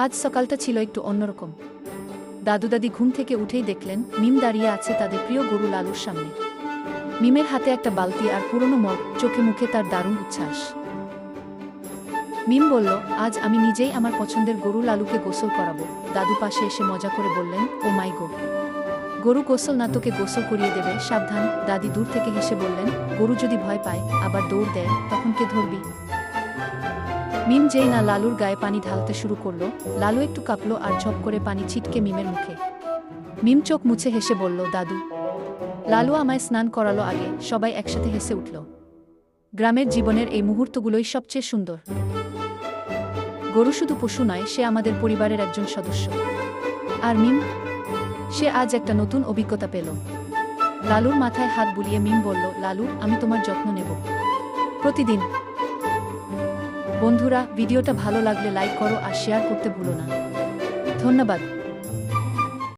আজ সকালটা ছিল একটু অন্যরকম। দাদু দাদি ঘুম থেকে উঠেই দেখলেন মিম দাঁড়িয়ে আছে তাদের প্রিয় গরু লালুর সামনে। মিমের হাতে একটা বালতি আর পুরনো মগ, চোখে মুখে তার দারুণ উচ্ছ্বাস। মিম বলল, আজ আমি নিজেই আমার পছন্দের গরু লালুকে গোসল করাবো। দাদু পাশে এসে মজা করে বললেন, ও মাই গো, গরু গোসল না তোকে গোসল করিয়ে দেবে, সাবধান। দাদি দূর থেকে হেসে বললেন, গরু যদি ভয় পায় আবার দৌড় দেয় তখন কে ধরবি? মিম যেই না লালুর গায়ে পানি ঢালতে শুরু করলো, লালু একটু কাঁপলো আর ঝপ করে পানি ছিটকে মিমের মুখে। মিম চোখ মুছে হেসে বলল, দাদু। লালু আমায় স্নান করালো আগে। সবাই একসাথে হেসে উঠল। গ্রামের জীবনের এই মুহূর্তগুলোই সবচেয়ে সুন্দর। গরু শুধু পশু নয়, সে আমাদের পরিবারের একজন সদস্য। আর মিম, সে আজ একটা নতুন অভিজ্ঞতা পেল। লালুর মাথায় হাত বুলিয়ে মিম বলল, লালু, আমি তোমার যত্ন নেব প্রতিদিন। বন্ধুরা, ভিডিওটা ভালো লাগলে লাইক করো আর শেয়ার করতে ভুলো না। ধন্যবাদ।